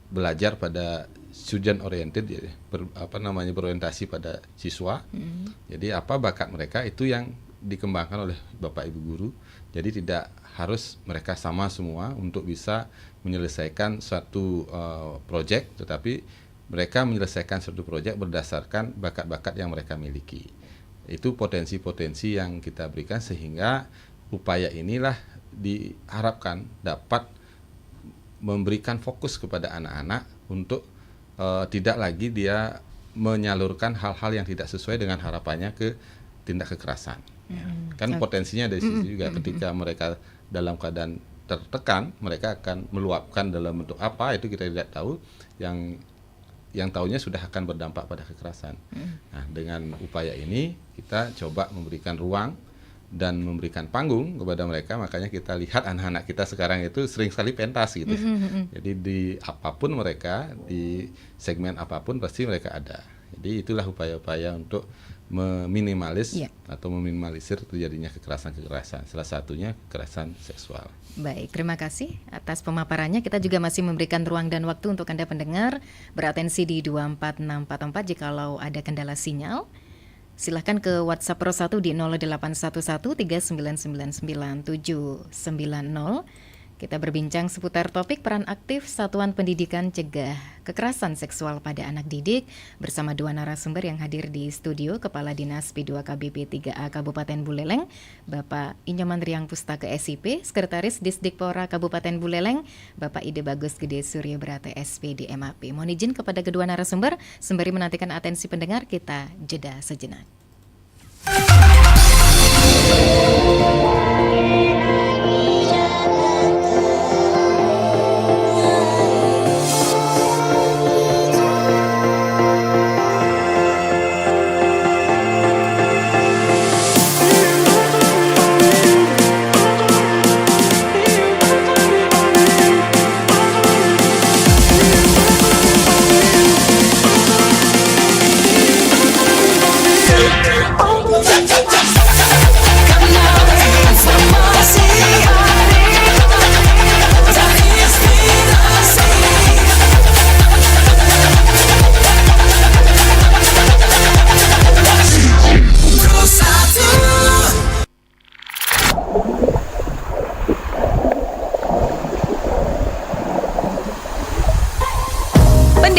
belajar pada student oriented, berorientasi pada siswa. Jadi apa bakat mereka itu yang dikembangkan oleh Bapak Ibu guru. Jadi tidak harus mereka sama semua untuk bisa menyelesaikan suatu proyek, tetapi mereka menyelesaikan suatu proyek berdasarkan bakat-bakat yang mereka miliki. Itu potensi-potensi yang kita berikan, sehingga upaya inilah diharapkan dapat memberikan fokus kepada anak-anak untuk tidak lagi dia menyalurkan hal-hal yang tidak sesuai dengan harapannya ke tindak kekerasan. Kan potensinya dari situ juga, ketika mereka dalam keadaan tertekan, mereka akan meluapkan dalam bentuk apa itu kita tidak tahu, yang tahunya sudah akan berdampak pada kekerasan. Nah, dengan upaya ini kita coba memberikan ruang dan memberikan panggung kepada mereka. Makanya kita lihat anak-anak kita sekarang itu sering sekali pentas gitu. Jadi di apapun mereka, di segmen apapun pasti mereka ada. Jadi itulah upaya-upaya untuk meminimalisir terjadinya kekerasan-kekerasan. Salah satunya kekerasan seksual. Baik, terima kasih atas pemaparannya. Kita juga masih memberikan ruang dan waktu untuk Anda pendengar beratensi di 24644 jikalau ada kendala sinyal. Silahkan ke WhatsApp Pro 1 di 081139999790. Kita berbincang seputar topik peran aktif Satuan Pendidikan Cegah Kekerasan Seksual pada Anak Didik bersama dua narasumber yang hadir di studio, Kepala Dinas P2 KBP 3A Kabupaten Buleleng, Bapak Inyoman Riang Pustaka SIP, Sekretaris Disdikpora Kabupaten Buleleng, Bapak Ide Bagus Gede Surya Brata SPD MAP. Mohon izin kepada kedua narasumber, sembari menantikan atensi pendengar, kita jeda sejenak.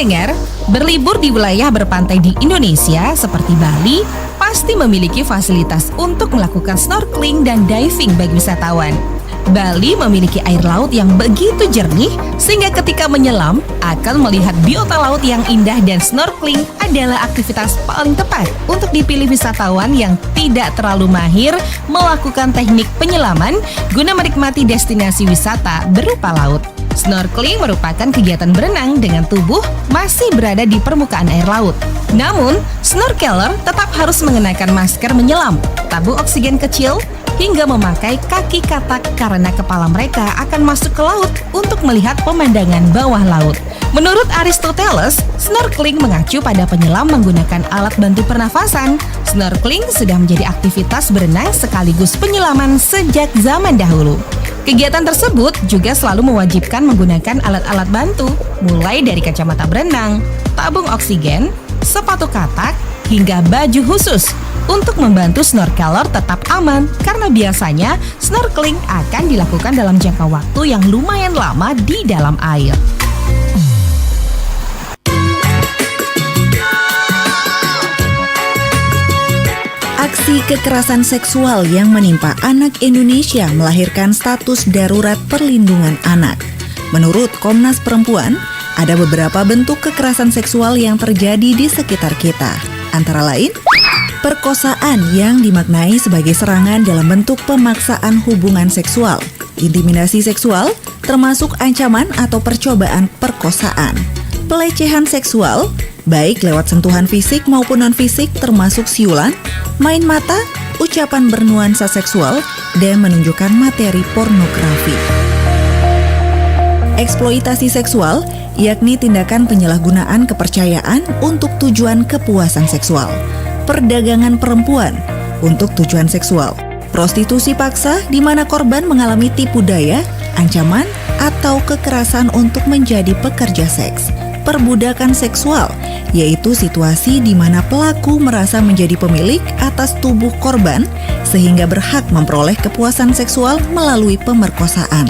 Pendengar, berlibur di wilayah berpantai di Indonesia seperti Bali pasti memiliki fasilitas untuk melakukan snorkeling dan diving bagi wisatawan. Bali memiliki air laut yang begitu jernih sehingga ketika menyelam akan melihat biota laut yang indah, dan snorkeling adalah aktivitas paling tepat untuk dipilih wisatawan yang tidak terlalu mahir melakukan teknik penyelaman guna menikmati destinasi wisata berupa laut. Snorkeling merupakan kegiatan berenang dengan tubuh masih berada di permukaan air laut. Namun, snorkeler tetap harus mengenakan masker menyelam, tabung oksigen kecil, hingga memakai kaki katak karena kepala mereka akan masuk ke laut untuk melihat pemandangan bawah laut. Menurut Aristoteles, snorkeling mengacu pada penyelam menggunakan alat bantu pernafasan. Snorkeling sudah menjadi aktivitas berenang sekaligus penyelaman sejak zaman dahulu. Kegiatan tersebut juga selalu mewajibkan menggunakan alat-alat bantu, mulai dari kacamata berenang, tabung oksigen, sepatu katak, hingga baju khusus untuk membantu snorkeler tetap aman, karena biasanya snorkeling akan dilakukan dalam jangka waktu yang lumayan lama di dalam air. Aksi kekerasan seksual yang menimpa anak Indonesia melahirkan status darurat perlindungan anak. Menurut Komnas Perempuan, ada beberapa bentuk kekerasan seksual yang terjadi di sekitar kita. Antara lain, perkosaan yang dimaknai sebagai serangan dalam bentuk pemaksaan hubungan seksual, intimidasi seksual, termasuk ancaman atau percobaan perkosaan, pelecehan seksual, baik lewat sentuhan fisik maupun non-fisik termasuk siulan, main mata, ucapan bernuansa seksual, dan menunjukkan materi pornografi. Eksploitasi seksual, yakni tindakan penyalahgunaan kepercayaan untuk tujuan kepuasan seksual. Perdagangan perempuan untuk tujuan seksual. Prostitusi paksa di mana korban mengalami tipu daya, ancaman, atau kekerasan untuk menjadi pekerja seks. Perbudakan seksual, yaitu situasi di mana pelaku merasa menjadi pemilik atas tubuh korban sehingga berhak memperoleh kepuasan seksual melalui pemerkosaan.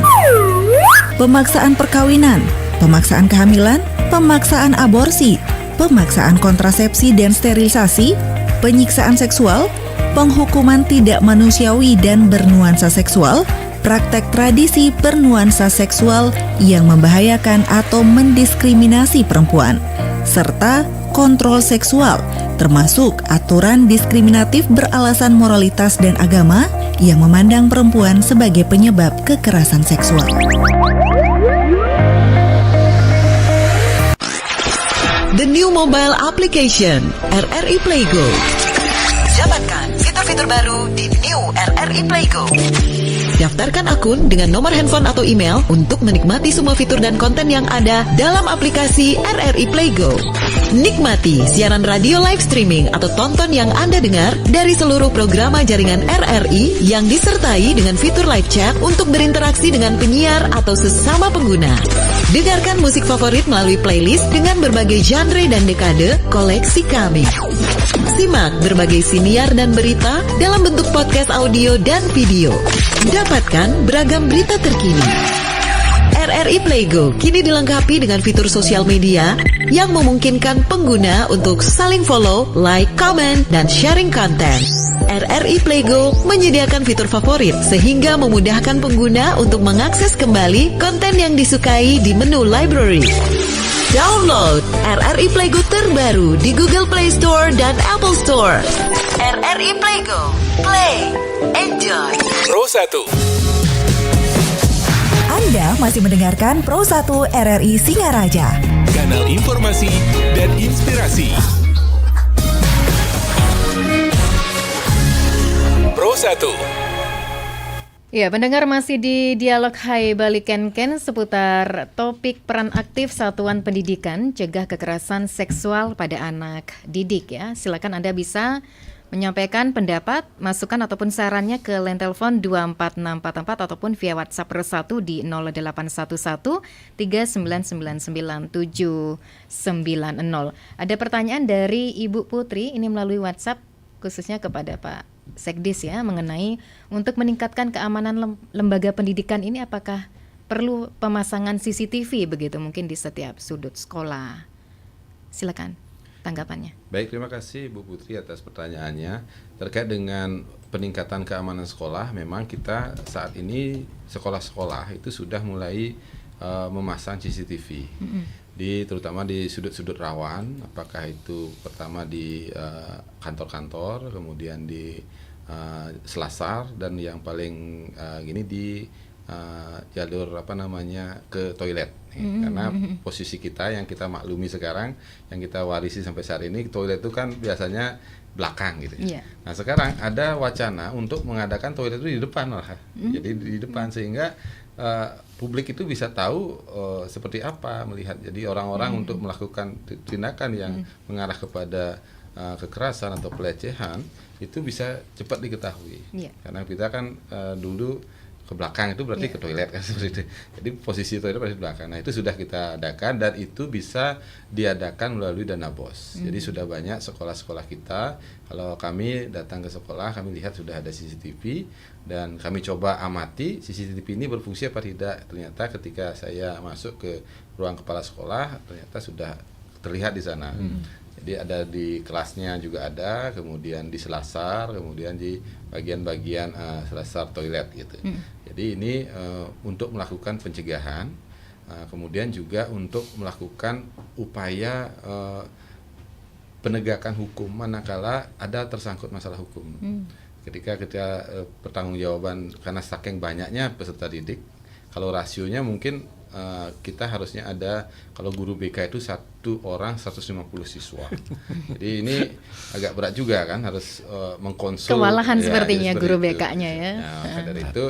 Pemaksaan perkawinan, pemaksaan kehamilan, pemaksaan aborsi, pemaksaan kontrasepsi dan sterilisasi, penyiksaan seksual, penghukuman tidak manusiawi dan bernuansa seksual, praktek tradisi bernuansa seksual yang membahayakan atau mendiskriminasi perempuan, serta kontrol seksual, termasuk aturan diskriminatif beralasan moralitas dan agama yang memandang perempuan sebagai penyebab kekerasan seksual. The new mobile application RRI Playgo. Dapatkan fitur-fitur baru di New RRI Playgo. Daftarkan akun dengan nomor handphone atau email untuk menikmati semua fitur dan konten yang ada dalam aplikasi RRI Playgo. Nikmati siaran radio live streaming atau tonton yang Anda dengar dari seluruh program jaringan RRI yang disertai dengan fitur live chat untuk berinteraksi dengan penyiar atau sesama pengguna. Dengarkan musik favorit melalui playlist dengan berbagai genre dan dekade koleksi kami. Simak berbagai siniar dan berita dalam bentuk podcast audio dan video. Dapatkan beragam berita terkini. RRI Playgo kini dilengkapi dengan fitur sosial media yang memungkinkan pengguna untuk saling follow, like, comment, dan sharing konten. RRI Playgo menyediakan fitur favorit sehingga memudahkan pengguna untuk mengakses kembali konten yang disukai di menu library. Download RRI Playgo terbaru di Google Play Store dan Apple Store. RRI Playgo, play, enjoy. Pro 1. Anda masih mendengarkan Pro 1 RRI Singaraja, Kanal informasi dan inspirasi. Pro 1. Ya, pendengar masih di Dialog Hai Bali Ken seputar topik peran aktif Satuan Pendidikan Cegah Kekerasan Seksual pada Anak Didik ya. Silakan Anda bisa menyampaikan pendapat, masukan ataupun sarannya ke line telepon 24644 ataupun via WhatsApp Pro 1 di 0811 3999790. Ada pertanyaan dari Ibu Putri ini melalui WhatsApp khususnya kepada Pak Sekdis ya, mengenai untuk meningkatkan keamanan lembaga pendidikan ini apakah perlu pemasangan CCTV begitu mungkin di setiap sudut sekolah. Silakan tanggapannya. Baik, terima kasih Bu Putri atas pertanyaannya. Terkait dengan peningkatan keamanan sekolah, memang kita saat ini sekolah-sekolah itu sudah mulai memasang CCTV. Terutama di sudut-sudut rawan, apakah itu pertama di kantor-kantor, kemudian di selasar, dan yang paling di jalur ke toilet. Karena posisi kita yang kita maklumi sekarang, yang kita warisi sampai saat ini, toilet itu kan biasanya belakang gitu. Nah, sekarang ada wacana untuk mengadakan toilet itu di depan lah. Jadi di depan, sehingga publik itu bisa tahu seperti apa melihat. Jadi orang-orang untuk melakukan tindakan yang mengarah kepada kekerasan atau pelecehan itu bisa cepat diketahui. Karena kita kan dulu ke belakang itu berarti ke toilet kan, seperti itu. Jadi posisi toilet berarti di belakang. Nah, itu sudah kita adakan, dan itu bisa diadakan melalui dana BOS. Jadi sudah banyak sekolah-sekolah kita, kalau kami datang ke sekolah, kami lihat sudah ada CCTV, dan kami coba amati CCTV ini berfungsi apa tidak. Ternyata ketika saya masuk ke ruang kepala sekolah, ternyata sudah terlihat di sana. Jadi ada di kelasnya juga ada, kemudian di selasar, kemudian di bagian-bagian selasar toilet gitu. Jadi ini untuk melakukan pencegahan, kemudian juga untuk melakukan upaya penegakan hukum manakala ada tersangkut masalah hukum. Ketika pertanggungjawaban, karena saking banyaknya peserta didik, kalau rasionya mungkin kita harusnya ada, kalau guru BK itu 1 orang 150 siswa. Jadi ini agak berat juga kan, harus mengkonsul. Kewalahan sepertinya guru BK-nya ya. Nah, dari itu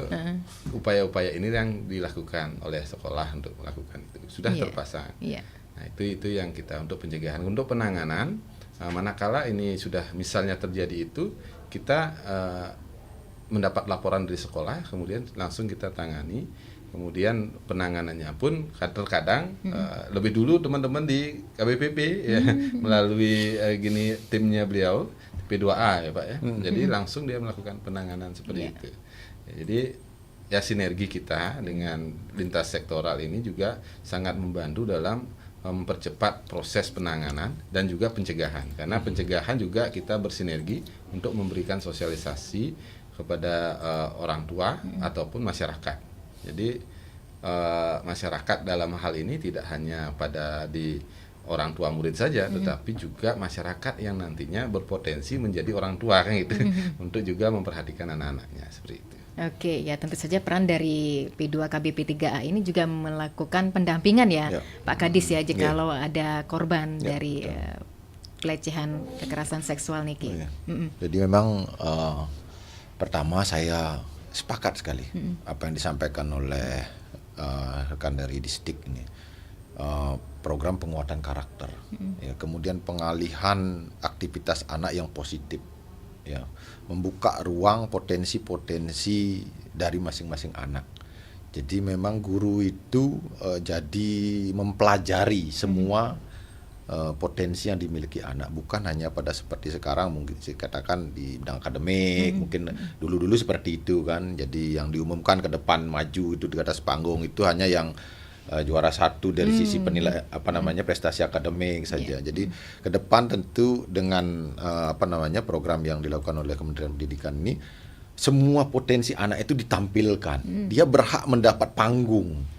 upaya-upaya ini yang dilakukan oleh sekolah untuk melakukan itu sudah terpasang. Nah, itu yang kita untuk pencegahan. Untuk penanganan, manakala ini sudah misalnya terjadi itu, kita mendapat laporan dari sekolah, kemudian langsung kita tangani. Kemudian penanganannya pun terkadang lebih dulu teman-teman di KBPP ya, melalui timnya beliau P2A ya Pak ya. Jadi langsung dia melakukan penanganan seperti itu. Jadi ya sinergi kita dengan lintas sektoral ini juga sangat membantu dalam mempercepat proses penanganan dan juga pencegahan. Karena pencegahan juga kita bersinergi untuk memberikan sosialisasi kepada orang tua ataupun masyarakat. Jadi masyarakat dalam hal ini tidak hanya pada di orang tua murid saja, tetapi juga masyarakat yang nantinya berpotensi menjadi orang tua kan gitu, untuk juga memperhatikan anak-anaknya seperti itu. Oke, ya tentu saja peran dari P2KBP3A ini juga melakukan pendampingan ya, Pak Kadis ya, jikalau ada korban dari pelecehan kekerasan seksual Niki. Jadi memang pertama saya sepakat sekali apa yang disampaikan oleh rekan dari Disdik ini, program penguatan karakter, ya, kemudian pengalihan aktivitas anak yang positif, ya, membuka ruang potensi-potensi dari masing-masing anak. Jadi memang guru itu jadi mempelajari semua potensi yang dimiliki anak, bukan hanya pada seperti sekarang mungkin dikatakan di bidang akademik, mungkin dulu-dulu seperti itu kan. Jadi yang diumumkan ke depan maju itu di atas panggung itu hanya yang juara 1 dari sisi penilai prestasi akademik saja. Jadi ke depan tentu dengan program yang dilakukan oleh Kementerian Pendidikan ini, semua potensi anak itu ditampilkan. Dia berhak mendapat panggung.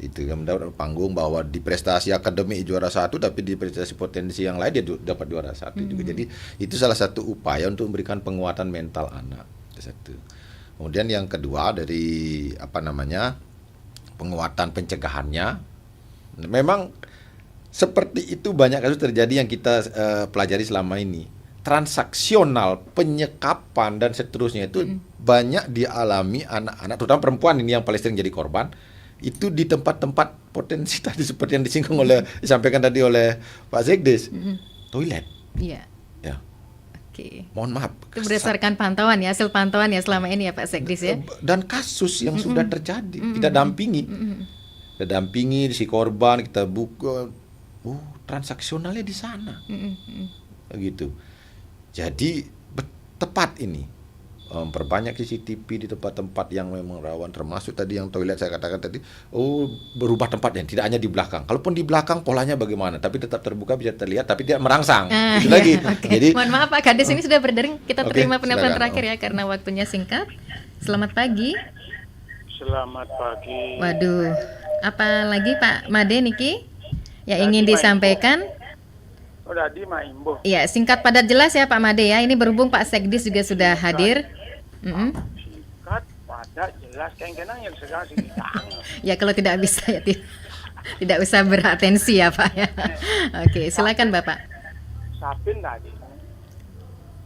Itu yang mendapat panggung, bahwa di prestasi akademik juara 1, tapi di prestasi potensi yang lain dia dapat juara 1 juga. Jadi itu salah satu upaya untuk memberikan penguatan mental anak. Satu. Kemudian yang kedua dari penguatan pencegahannya, memang seperti itu banyak kasus terjadi yang kita pelajari selama ini. Transaksional, penyekapan dan seterusnya itu banyak dialami anak-anak, terutama perempuan ini yang paling sering jadi korban. Itu di tempat-tempat potensi tadi seperti yang disampaikan tadi oleh Pak Sekdes, toilet. Iya. Ya. Oke. Mohon maaf. Itu berdasarkan pantauan ya, hasil pantauan ya selama ini ya Pak Sekdes ya. Dan kasus yang sudah terjadi, kita dampingi. Kita dampingi si korban, kita buka, transaksionalnya di sana. Gitu. Jadi tepat ini. memperbanyak CCTV di tempat-tempat yang memang rawan, termasuk tadi yang toilet saya katakan tadi, berubah tempatnya, tidak hanya di belakang. Kalaupun di belakang polanya bagaimana, tapi tetap terbuka bisa terlihat, tapi tidak merangsang. Itu lagi. Okay. Jadi, mohon maaf Pak Kades ini sudah berdering. Kita terima penelpon silakan. terakhir ya karena waktunya singkat. Selamat pagi. Selamat pagi. Waduh, apa lagi Pak Made Niki yang ingin disampaikan? Udah di Maimbo. Ya, singkat padat jelas ya Pak Made ya. Ini berhubung Pak Sekdis juga sudah hadir. Singkat, padat, jelas, kenang yang sedang sedang. Ya kalau tidak bisa ya tidak usah beratensi ya Pak ya. Oke, silakan Bapak. Sapin tadi.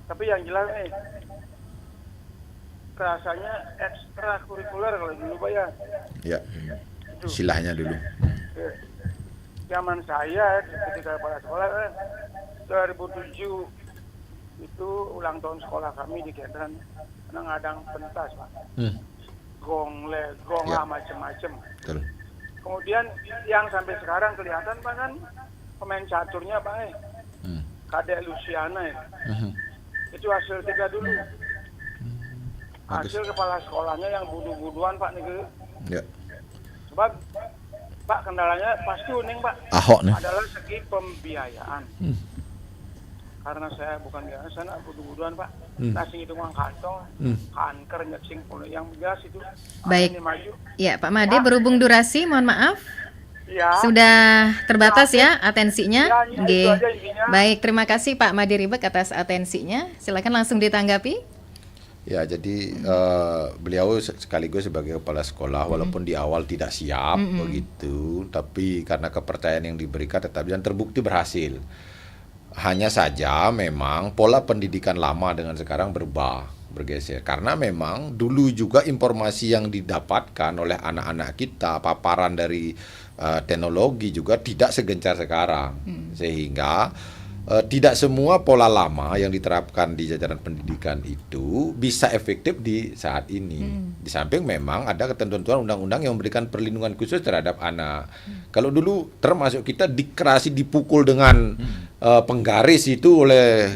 Tapi yang jelas nih, rasanya ekstrakurikuler kalau dulu Pak ya. ya, istilahnya dulu. Zaman saya ketika kepala sekolah 2007 itu ulang tahun sekolah kami di Kedran, ngadang pentas Pak. Gong Ya. macem-macem. Betul. Kemudian yang sampai sekarang kelihatan Pak kan pemain caturnya Pak Kadek Luciana ya. Itu hasil 3 dulu. Hasil kepala sekolahnya yang budu-buduan Pak nih. Ya. Sebab Pak kendalanya pasti uning Pak. Ahok nih. Adalah segi pembiayaan. Karena saya bukan biasa sana budu-buduan Pak. Nasi hitung uang kantong, kanker nyecing pun yang jelas itu. Baik. Ini maju. Ya Pak Made, berhubung durasi mohon maaf. Ya. Sudah terbatas ya atensinya. Ya, itu Nggih. aja intinya. Baik, terima kasih Pak Made Ribek atas atensinya. Silakan langsung ditanggapi. Ya, jadi beliau sekaligus sebagai kepala sekolah, walaupun di awal tidak siap begitu, tapi karena kepercayaan yang diberikan tetap dan terbukti berhasil. Hanya saja memang pola pendidikan lama dengan sekarang bergeser. Karena memang dulu juga informasi yang didapatkan oleh anak-anak kita, paparan dari teknologi juga tidak segencar sekarang. Sehingga tidak semua pola lama yang diterapkan di jajaran pendidikan itu bisa efektif di saat ini. Di samping memang ada ketentuan undang-undang yang memberikan perlindungan khusus terhadap anak. Kalau dulu termasuk kita dikerasi, dipukul dengan penggaris itu oleh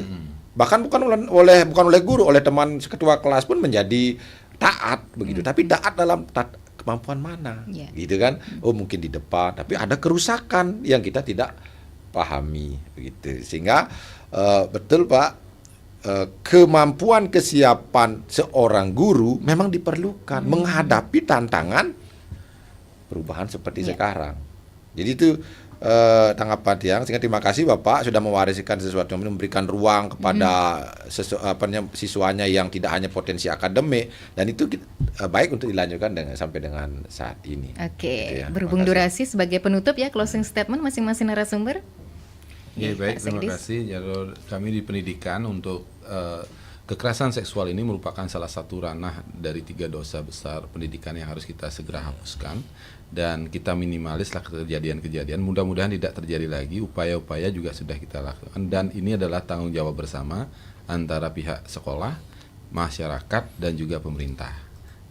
bahkan bukan oleh guru, oleh teman ketua kelas pun menjadi taat begitu. Tapi taat dalam kemampuan mana? Gitu kan? Oh, mungkin di depan, tapi ada kerusakan yang kita tidak pahami begitu. Sehingga betul Pak, kemampuan kesiapan seorang guru memang diperlukan menghadapi tantangan perubahan seperti sekarang. Jadi itu tanggapan Tiang. Sehingga terima kasih Bapak sudah mewariskan sesuatu, memberikan ruang kepada siswanya yang tidak hanya potensi akademik, dan itu baik untuk dilanjutkan sampai dengan saat ini. Oke, Gitu ya. berhubung durasi sebagai penutup ya, closing statement masing-masing narasumber. Ya, baik, Pak terima Sekdis. kasih. Jalur kami di pendidikan untuk kekerasan seksual ini merupakan salah satu ranah dari 3 dosa besar pendidikan yang harus kita segera hapuskan, dan kita minimalislah kejadian-kejadian. Mudah-mudahan tidak terjadi lagi. Upaya-upaya juga sudah kita lakukan, dan ini adalah tanggung jawab bersama antara pihak sekolah, masyarakat, dan juga pemerintah.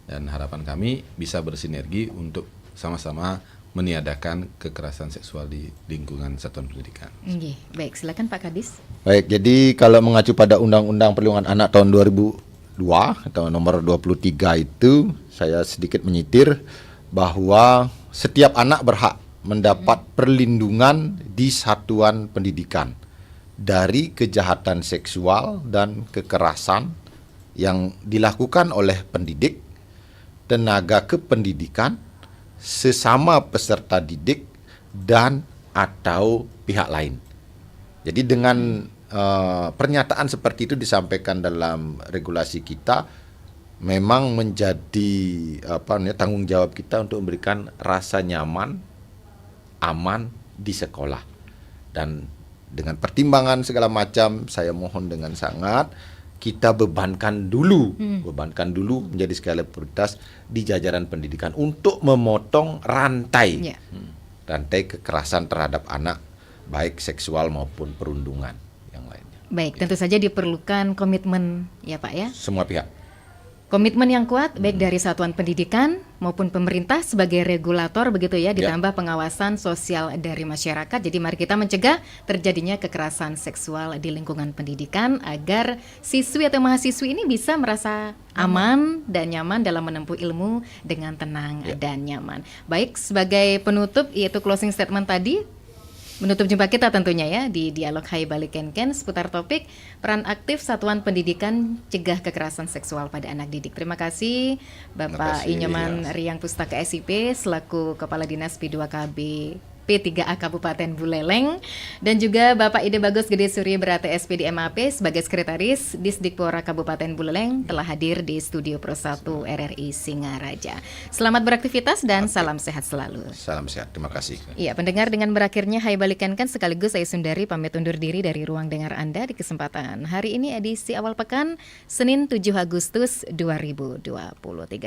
Dan harapan kami bisa bersinergi untuk sama-sama meniadakan kekerasan seksual di lingkungan satuan pendidikan. Nggih, baik, silakan Pak Kadis. Baik, jadi kalau mengacu pada Undang-Undang Perlindungan Anak tahun 2002 atau nomor 23 itu, saya sedikit menyitir bahwa setiap anak berhak mendapat perlindungan di satuan pendidikan dari kejahatan seksual dan kekerasan yang dilakukan oleh pendidik, tenaga kependidikan, sesama peserta didik, dan atau pihak lain. Jadi dengan pernyataan seperti itu disampaikan dalam regulasi kita, memang menjadi tanggung jawab kita untuk memberikan rasa nyaman, aman di sekolah. Dan dengan pertimbangan segala macam, saya mohon dengan sangat kita bebankan dulu menjadi skala prioritas di jajaran pendidikan untuk memotong rantai kekerasan terhadap anak, baik seksual maupun perundungan yang lainnya. Baik, tentu saja diperlukan komitmen ya Pak ya. Semua pihak. Komitmen yang kuat baik dari satuan pendidikan maupun pemerintah sebagai regulator begitu ya, ditambah pengawasan sosial dari masyarakat. Jadi mari kita mencegah terjadinya kekerasan seksual di lingkungan pendidikan agar siswi atau mahasiswi ini bisa merasa aman dan nyaman dalam menempuh ilmu dengan tenang dan nyaman. Baik, sebagai penutup yaitu closing statement tadi, menutup jumpa kita tentunya ya di Dialog Hai Bali Kenken seputar topik peran aktif Satuan Pendidikan Cegah Kekerasan Seksual pada Anak Didik. Terima kasih Bapak Inyoman Riang Pustaka SIP selaku Kepala Dinas P2KB P3A Kabupaten Buleleng, dan juga Bapak Ide Bagus Gede Surya Berata SPD MAP sebagai Sekretaris Disdikpora Kabupaten Buleleng telah hadir di Studio Pro 1 RRI Singaraja. Selamat beraktivitas dan salam sehat selalu. Salam sehat, terima kasih. Iya, pendengar, dengan berakhirnya Hai Bali Kenken sekaligus saya Sundari pamit undur diri dari ruang dengar Anda di kesempatan hari ini edisi awal pekan Senin 7 Agustus 2023.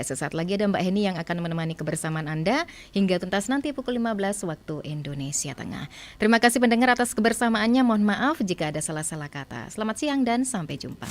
Sesaat lagi ada Mbak Heni yang akan menemani kebersamaan Anda hingga tuntas nanti pukul 15 waktu Indonesia Tengah. Terima kasih pendengar atas kebersamaannya. Mohon maaf jika ada salah-salah kata. Selamat siang dan sampai jumpa.